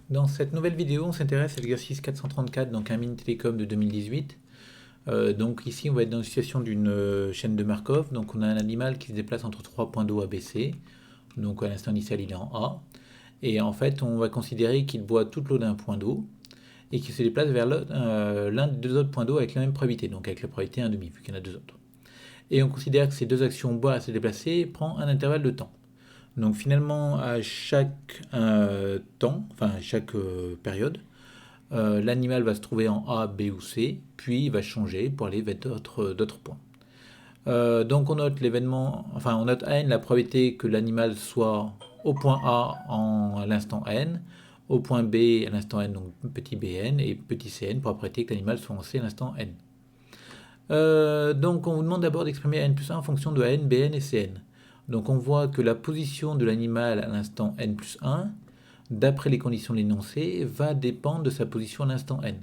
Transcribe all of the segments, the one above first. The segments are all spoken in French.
Dans cette nouvelle vidéo, on s'intéresse à l'exercice 434, donc un mini télécom de 2018. Donc ici, on va être dans une situation d'une chaîne de Markov. Donc on a un animal qui se déplace entre trois points d'eau ABC. Donc à l'instant initial, il est en A. Et en fait, on va considérer qu'il boit toute l'eau d'un point d'eau et qu'il se déplace vers l'un des deux autres points d'eau avec la même probabilité, donc avec la probabilité 1,5, vu qu'il y en a deux autres. Et on considère que ces deux actions boire à se déplacer prend un intervalle de temps. Donc finalement, à chaque temps, enfin à chaque période, l'animal va se trouver en A, B ou C, puis il va changer pour aller vers d'autres points. Donc on note l'événement, enfin on note à n la probabilité que l'animal soit au point A à l'instant n, au point B à l'instant n, donc petit bn, et petit cn pour la probabilité que l'animal soit en C à l'instant n. Donc on vous demande d'abord d'exprimer n plus 1 en fonction de n, bn et cn. Donc on voit que la position de l'animal à l'instant n plus 1, d'après les conditions de l'énoncé, va dépendre de sa position à l'instant n.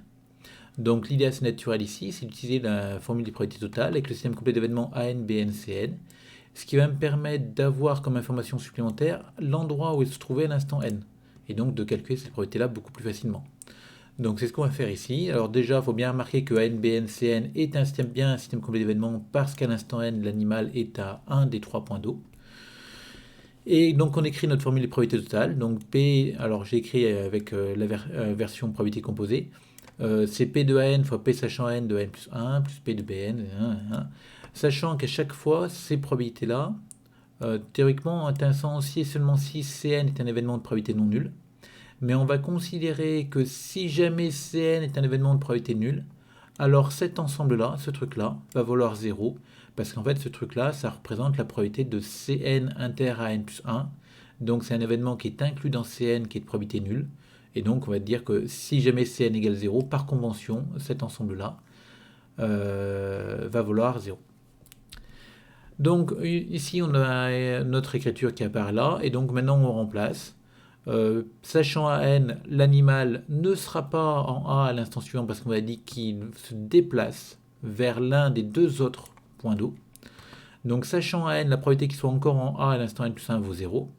Donc l'idée assez naturelle ici, c'est d'utiliser la formule des probabilités totales avec le système complet d'événements AN, BN, CN, ce qui va me permettre d'avoir comme information supplémentaire l'endroit où il se trouvait à l'instant n, et donc de calculer cette probabilité-là beaucoup plus facilement. Donc c'est ce qu'on va faire ici. Alors déjà, il faut bien remarquer que AN, BN, CN est bien un système complet d'événements parce qu'à l'instant n, l'animal est à un des trois points d'eau. Et donc on écrit notre formule de probabilité totale. Donc P, alors j'ai écrit avec la version probabilité composée. C'est P de AN fois P sachant N de N plus 1 plus P de BN. Sachant qu'à chaque fois, ces probabilités-là, théoriquement, intéressant si et seulement si Cn est un événement de probabilité non nulle. Mais on va considérer que si jamais Cn est un événement de probabilité nulle, alors cet ensemble-là, ce truc-là, va valoir 0, parce qu'en fait, ce truc-là, ça représente la probabilité de Cn inter à n plus 1. Donc c'est un événement qui est inclus dans Cn, qui est de probabilité nulle. Et donc on va dire que si jamais Cn égale 0, par convention, cet ensemble-là va valoir 0. Donc ici, on a notre écriture qui apparaît là, et donc maintenant on remplace. Sachant à n, l'animal ne sera pas en A à l'instant suivant parce qu'on a dit qu'il se déplace vers l'un des deux autres points d'eau. Donc sachant à n, la probabilité qu'il soit encore en A à l'instant n plus 1 vaut 0.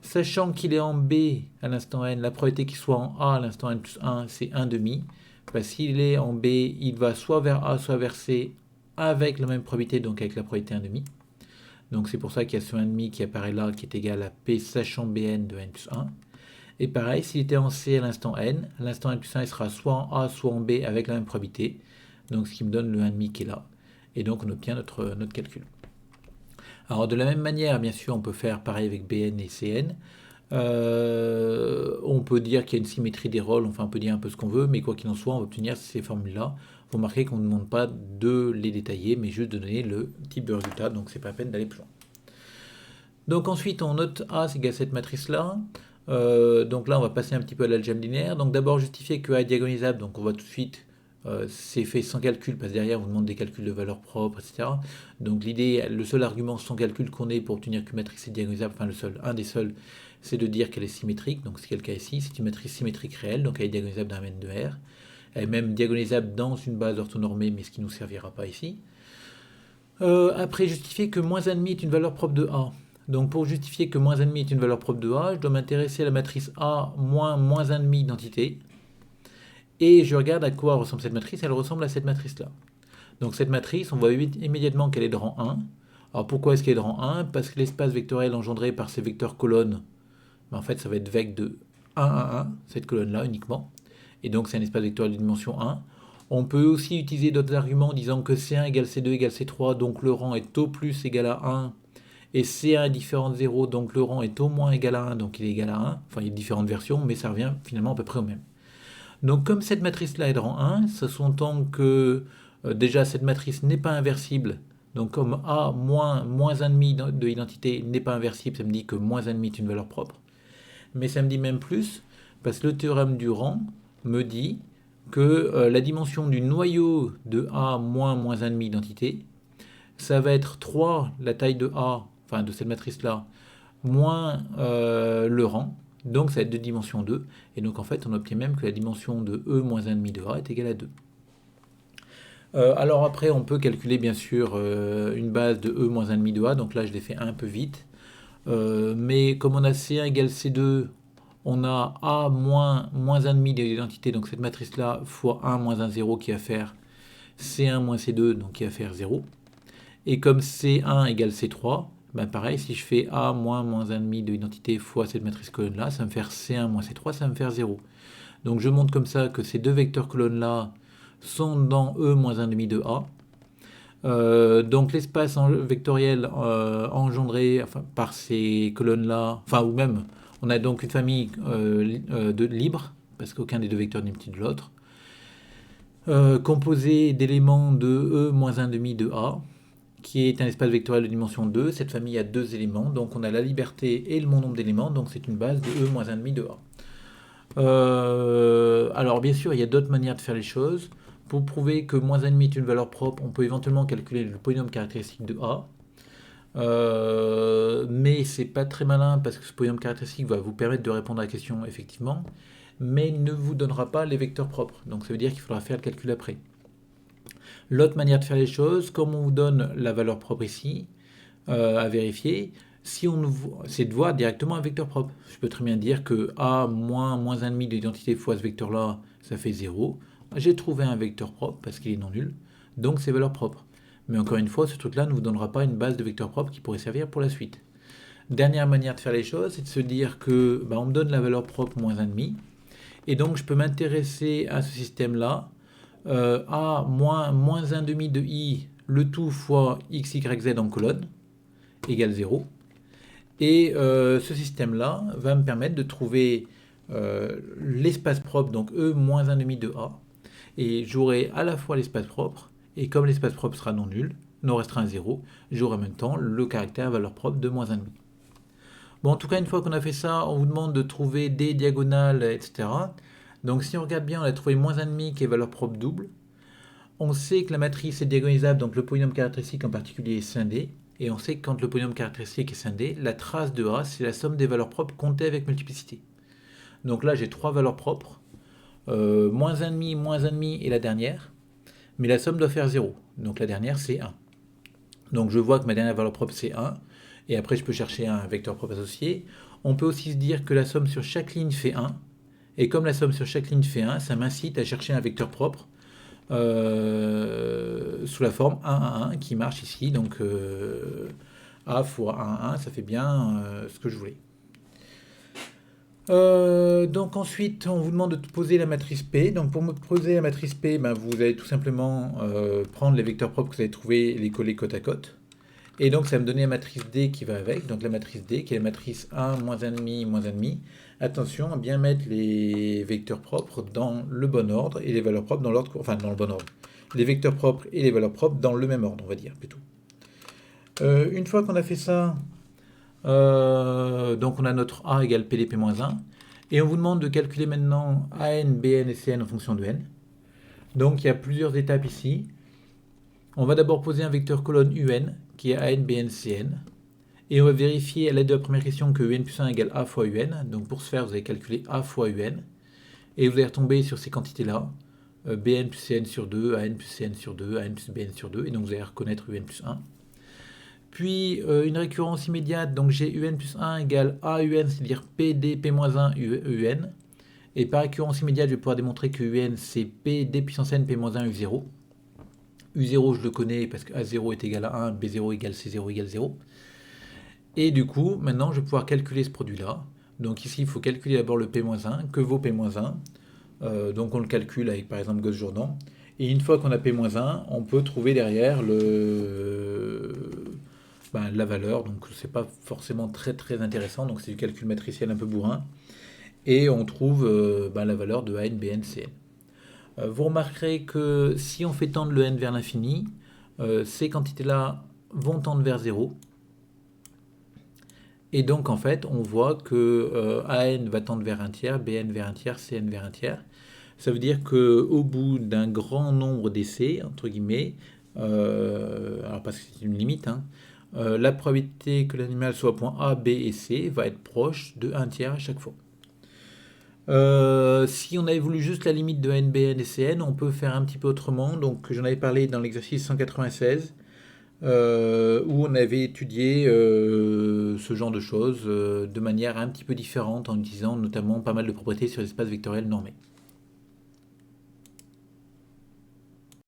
Sachant qu'il est en B à l'instant n, la probabilité qu'il soit en A à l'instant n plus 1, c'est 1,5. Parce qu'il est en B, il va soit vers A, soit vers C, avec la même probabilité, donc avec la probabilité 1,5. Donc c'est pour ça qu'il y a ce 1,5 qui apparaît là, qui est égal à P sachant Bn de n plus 1. Et pareil, s'il était en C à l'instant n plus 1, il sera soit en A, soit en B avec la même probabilité. Donc ce qui me donne le 1,5 qui est là. Et donc on obtient notre calcul. Alors de la même manière, bien sûr, on peut faire pareil avec Bn et Cn. On peut dire qu'il y a une symétrie des rôles, enfin on peut dire un peu ce qu'on veut, mais quoi qu'il en soit, on va obtenir ces formules-là. Vous remarquez qu'on ne demande pas de les détailler, mais juste de donner le type de résultat, donc c'est pas la peine d'aller plus loin. Donc ensuite, on note A c'est égal à cette matrice-là. Donc là, on va passer un petit peu à l'algèbre linéaire. Donc d'abord, justifier que A est diagonalisable, donc on va tout de suite, c'est fait sans calcul, parce que derrière, on vous demande des calculs de valeurs propres, etc. Donc l'idée, le seul argument sans calcul qu'on ait pour obtenir qu'une matrice est diagonalisable, enfin un des seuls, c'est de dire qu'elle est symétrique. Donc c'est le cas ici, c'est une matrice symétrique réelle, donc elle est diagonalisable d'un n de R. Elle est même diagonalisable dans une base orthonormée, mais ce qui ne nous servira pas ici. Après, justifier que moins 1,5 est une valeur propre de A. Donc pour justifier que moins 1,5 est une valeur propre de A, je dois m'intéresser à la matrice A moins 1,5 d'entité. Et je regarde à quoi ressemble cette matrice. Elle ressemble à cette matrice-là. Donc cette matrice, on voit immédiatement qu'elle est de rang 1. Alors pourquoi est-ce qu'elle est de rang 1? Parce que l'espace vectoriel engendré par ces vecteurs colonnes, en fait ça va être vec de 1, 1, 1, cette colonne-là uniquement. Et donc c'est un espace vectoriel de dimension 1. On peut aussi utiliser d'autres arguments disant que C1 égale C2 égale C3, donc le rang est au plus égal à 1, et C1 est différent de 0, donc le rang est au moins égal à 1, donc il est égal à 1. Enfin, il y a différentes versions, mais ça revient finalement à peu près au même. Donc comme cette matrice-là est de rang 1, ça sous-entend que déjà cette matrice n'est pas inversible. Donc comme A moins 1,5 de l'identité n'est pas inversible, ça me dit que moins 1,5 est une valeur propre. Mais ça me dit même plus, parce que le théorème du rang me dit que la dimension du noyau de A moins 1,5 d'entité, ça va être 3, la taille de A, enfin de cette matrice-là, moins le rang, donc ça va être de dimension 2, et donc en fait on obtient même que la dimension de E moins 1,5 de A est égale à 2. Alors après on peut calculer bien sûr une base de E moins 1,5 de A, donc là je l'ai fait un peu vite, mais comme on a C1 égale C2, on a A moins 1,5 de l'identité, donc cette matrice-là, fois 1 moins 1, 0, qui va faire C1 moins C2, donc qui va faire 0. Et comme C1 égale C3, ben pareil, si je fais A moins 1,5 de l'identité fois cette matrice colonne-là, ça va me faire C1 moins C3, ça va me faire 0. Donc je montre comme ça que ces deux vecteurs colonnes-là sont dans E moins 1,5 de A. Donc l'espace vectoriel engendré par ces colonnes-là, ou même, on a donc une famille de libre, parce qu'aucun des deux vecteurs n'est petit de l'autre, composée d'éléments de E moins 1,5 de A, qui est un espace vectoriel de dimension 2. Cette famille a deux éléments, donc on a la liberté et le bon nombre d'éléments, donc c'est une base de E moins 1,5 de A. Alors bien sûr, il y a d'autres manières de faire les choses. Pour prouver que moins 1,5 est une valeur propre, on peut éventuellement calculer le polynôme caractéristique de A. Mais c'est pas très malin parce que ce polynôme caractéristique va vous permettre de répondre à la question effectivement, mais il ne vous donnera pas les vecteurs propres. Donc ça veut dire qu'il faudra faire le calcul après. L'autre manière de faire les choses, comme on vous donne la valeur propre ici, à vérifier, c'est de voir directement un vecteur propre. Je peux très bien dire que A moins 1,5 de l'identité fois ce vecteur-là, ça fait 0. J'ai trouvé un vecteur propre parce qu'il est non nul, donc c'est valeur propre. Mais encore une fois, ce truc-là ne vous donnera pas une base de vecteurs propres qui pourrait servir pour la suite. Dernière manière de faire les choses, c'est de se dire que on me donne la valeur propre moins 1,5, et donc je peux m'intéresser à ce système-là, A moins 1,5 de I, le tout fois x, y, z en colonne, égale 0. Et ce système-là va me permettre de trouver l'espace propre, donc E moins 1,5 de A. Et j'aurai à la fois l'espace propre, et comme l'espace propre sera non nul, non restreint à 0, j'aurai en même temps le caractère valeur propre de moins 1,5. Bon, en tout cas, une fois qu'on a fait ça, on vous demande de trouver des diagonales, etc. Donc si on regarde bien, on a trouvé moins 1,5 qui est valeur propre double. On sait que la matrice est diagonalisable, donc le polynôme caractéristique en particulier est scindé. Et on sait que quand le polynôme caractéristique est scindé, la trace de A, c'est la somme des valeurs propres comptées avec multiplicité. Donc là, j'ai trois valeurs propres. Moins 1,5 et la dernière. Mais la somme doit faire 0. Donc la dernière, c'est 1. Donc je vois que ma dernière valeur propre, c'est 1. Et après, je peux chercher un vecteur propre associé. On peut aussi se dire que la somme sur chaque ligne fait 1. Et comme la somme sur chaque ligne fait 1, ça m'incite à chercher un vecteur propre sous la forme 1, 1, 1 qui marche ici. Donc A fois 1, 1, ça fait bien ce que je voulais. Donc ensuite, on vous demande de poser la matrice P. Donc pour me poser la matrice P, vous allez tout simplement prendre les vecteurs propres que vous avez trouvés et les coller côte à côte. Et donc ça va me donner la matrice D qui va avec. Donc la matrice D qui est la matrice 1, moins 1,5, moins 1,5. Attention à bien mettre les vecteurs propres dans le bon ordre et les valeurs propres dans l'ordre, dans le bon ordre. Les vecteurs propres et les valeurs propres dans le même ordre, on va dire plutôt. Une fois qu'on a fait ça, donc on a notre A égale PDP-1, et on vous demande de calculer maintenant AN, BN et CN en fonction de N. Donc il y a plusieurs étapes ici. On va d'abord poser un vecteur colonne UN, qui est AN, BN, CN. Et on va vérifier à l'aide de la première question que UN plus 1 égale A fois UN. Donc pour ce faire, vous allez calculer A fois UN. Et vous allez retomber sur ces quantités-là. BN plus CN sur 2, AN plus CN sur 2, AN plus BN sur 2. Et donc vous allez reconnaître UN plus 1. Puis une récurrence immédiate, donc j'ai UN plus 1 égale AUN, c'est-à-dire PDP-1 UN. Et par récurrence immédiate, je vais pouvoir démontrer que UN c'est PD puissance n P-1 U0. U0 je le connais parce que A0 est égal à 1, B0 égale C0 égale 0. Et du coup, maintenant je vais pouvoir calculer ce produit-là. Donc ici, il faut calculer d'abord le P-1, que vaut P-1. Donc on le calcule avec par exemple Gauss-Jordan. Et une fois qu'on a P-1, on peut trouver derrière la valeur. Donc c'est pas forcément très très intéressant. Donc c'est du calcul matriciel un peu bourrin. Et on trouve la valeur de AN, BN, CN. Vous remarquerez que si on fait tendre le n vers l'infini, ces quantités-là vont tendre vers 0. Et donc en fait, on voit que AN va tendre vers 1 tiers, BN vers 1 tiers, CN vers 1 tiers. Ça veut dire qu'au bout d'un grand nombre d'essais, entre guillemets, alors parce que c'est une limite, la probabilité que l'animal soit au point A, B et C va être proche de 1 tiers à chaque fois. Si on avait voulu juste la limite de N, BN et CN, on peut faire un petit peu autrement. Donc j'en avais parlé dans l'exercice 196. où on avait étudié ce genre de choses de manière un petit peu différente en utilisant notamment pas mal de propriétés sur l'espace vectoriel normé.